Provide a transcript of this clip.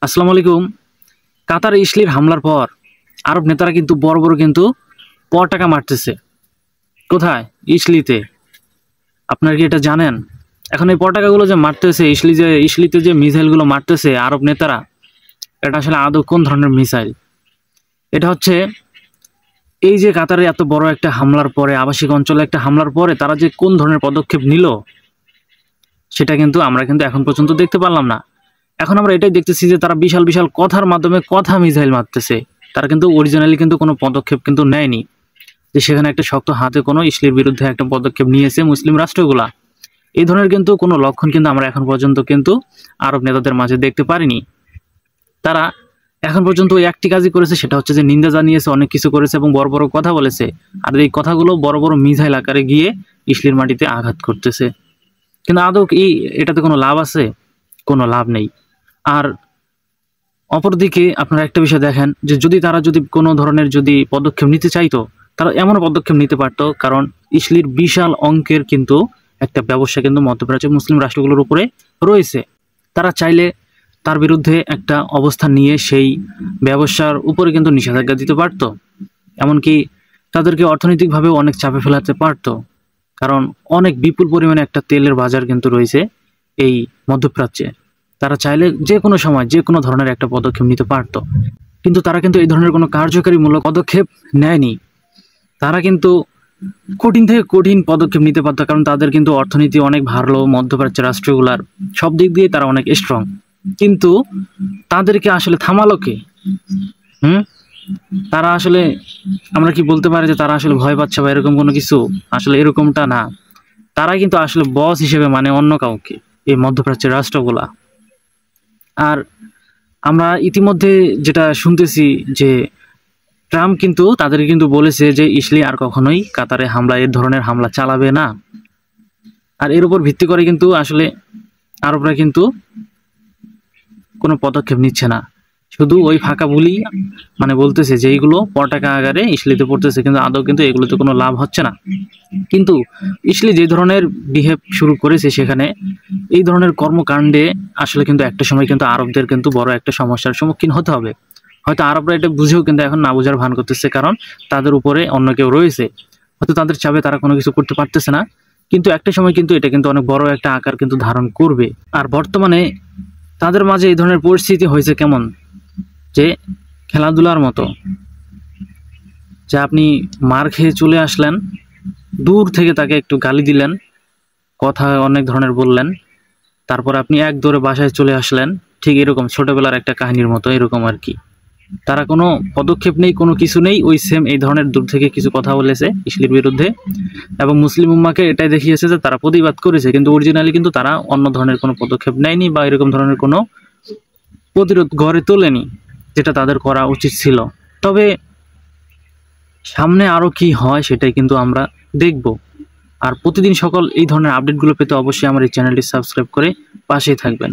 আসসালামু আলাইকুম। কাতারে ইসলির হামলার পর আরব নেতারা কিন্তু বড় বড় কিন্তু পতাকা মারতেছে। কোথায়? ইসলিতে। আপনারা কি এটা জানেন? এখন এই পতাকাগুলো যে মারতেছে ইসলিতে যে মিসাইলগুলো মারতেছে আরব নেতারা, এটা আসলে আদৌ কোন ধরনের মিসাইল? এটা হচ্ছে এই যে কাতারে এত বড় একটা হামলার পরে, আবাসিক অঞ্চলে একটা হামলার পরে তারা যে কোন ধরনের পদক্ষেপ নিল, সেটা কিন্তু আমরা কিন্তু এখন পর্যন্ত দেখতে পারলাম না। এখন আমরা এটাই দেখতেছি যে তারা বিশাল বিশাল কথার মাধ্যমে কথা মিসাইল মারতেছে। তারা কিন্তু অরিজিনালি কিন্তু কোনো পদক্ষেপ কিন্তু নেয়নি যে সেখানে একটা শক্ত হাতে কোনো ইসলির বিরুদ্ধে একটা পদক্ষেপ নিয়েছে মুসলিম রাষ্ট্রগুলা। এই ধরনের কিন্তু কোনো লক্ষণ কিন্তু আমরা এখন পর্যন্ত কিন্তু আরব নেতাদের মাঝে দেখতে পারিনি। তারা এখন পর্যন্ত ওই একটি কাজই করেছে, সেটা হচ্ছে যে নিন্দা জানিয়েছে, অনেক কিছু করেছে এবং বড় বড় কথা বলেছে। আর এই কথাগুলো বড় বড় মিসাইল আকারে গিয়ে ইসলির মাটিতে আঘাত করতেছে। কিন্তু আদৌ কি এটাতে কোনো লাভ আছে? কোনো লাভ নেই। আর অপরদিকে আপনারা একটা বিষয় দেখেন যে যদি কোনো ধরনের পদক্ষেপ নিতে চাইতো, তারা এমন পদক্ষেপ নিতে পারতো। কারণ ইসলির বিশাল অঙ্কের কিন্তু একটা ব্যবসা কিন্তু মধ্যপ্রাচ্যের মুসলিম রাষ্ট্রগুলোর উপরে রয়েছে। তারা চাইলে তার বিরুদ্ধে একটা অবস্থান নিয়ে সেই ব্যবসার উপরে কিন্তু নিষেধাজ্ঞা দিতে পারতো। এমনকি তাদেরকে অর্থনৈতিকভাবেও অনেক চাপে ফেলাতে পারতো। কারণ অনেক বিপুল পরিমাণে একটা তেলের বাজার কিন্তু রয়েছে এই মধ্যপ্রাচ্যে। তারা চাইলে যে কোনো সময় যে কোনো ধরনের একটা পদক্ষেপ নিতে পারত। কিন্তু তারা কিন্তু এই ধরনের কোনো কার্যকারীমূলক পদক্ষেপ নেয়নি। তারা কিন্তু কঠিন থেকে কঠিন পদক্ষেপ নিতে পারত, কারণ তাদের কিন্তু অর্থনীতি অনেক ভালো, মধ্যপ্রাচ্যের রাষ্ট্রগুলার সব দিক দিয়ে তারা অনেক স্ট্রং। কিন্তু তাদেরকে আসলে থামালো কে? তারা আসলে, আমরা কি বলতে পারি যে তারা আসলে ভয় পাচ্ছে বা এরকম কোনো কিছু? আসলে এরকমটা না। তারা কিন্তু আসলে বস হিসেবে মানে অন্য কাউকে, এই মধ্যপ্রাচ্যের রাষ্ট্রগুলা। আর আমরা ইতিমধ্যে যেটা শুনতেছি যে ট্রাম্প কিন্তু তাদেরকে কিন্তু বলেছে যে ইসলি আর কখনোই কাতারে এই ধরনের হামলা চালাবে না। আর এর উপর ভিত্তি করে কিন্তু আসলে আরবরা কিন্তু কোনো পদক্ষেপ নিচ্ছে না। শুধু ওই ফাঁকা বুলি মানে বলতেছে যে এইগুলো পতাকা আকারে ইসলিতে পড়তেছে, কিন্তু আদৌ কিন্তু এগুলোতে কোনো লাভ হচ্ছে না। কিন্তু ইসলি যে ধরনের বিহেভ শুরু করেছে, সেখানে এই ধরনের কর্মকাণ্ডে আসলে কিন্তু একটা সময় কিন্তু আরবদের কিন্তু বড় একটা সমস্যার সম্মুখীন হতে হবে। হয়তো আরবরা এটা বুঝেও কিন্তু এখন না বুঝার ভান করতেছে, কারণ তাদের উপরে অন্য কেউ রয়েছে। হয়তো তাদের চাপে তারা কোনো কিছু করতে পারতেছে না, কিন্তু একটা সময় কিন্তু এটা কিন্তু অনেক বড় একটা আকার কিন্তু ধারণ করবে। আর বর্তমানে তাদের মাঝে এই ধরনের পরিস্থিতি হয়েছে কেমন, যে খেলাধুলার মতো, যে আপনি মার খেয়ে চলে আসলেন, দূর থেকে তাকে একটু গালি দিলেন, কথা অনেক ধরনের বললেন, তারপর আপনি এক দৌড়ে বাসায় চলে আসলেন। ঠিক এরকম ছোটবেলার একটা কাহিনীর মতো এরকম আর কি। তারা কোনো পদক্ষেপ নেই, কোনো কিছু নেই, ওই সেম এই ধরনের দূর থেকে কিছু কথা বলেছে ইসলির বিরুদ্ধে এবং মুসলিম উম্মাকে এটাই দেখিয়েছে যে তারা প্রতিবাদ করেছে, কিন্তু অরিজিনালি কিন্তু তারা অন্য ধরনের কোনো পদক্ষেপ নেয়নি বা এরকম ধরনের কোনো প্রতিরোধ গড়ে তোলেনি, যেটা তাদের করা উচিত ছিল। তবে সামনে আরও কি হয় সেটাই কিন্তু আমরা দেখব। আর প্রতিদিন সকল এই ধরনের আপডেটগুলো পেতে অবশ্যই আমার এই চ্যানেলটি সাবস্ক্রাইব করে পাশেই থাকবেন।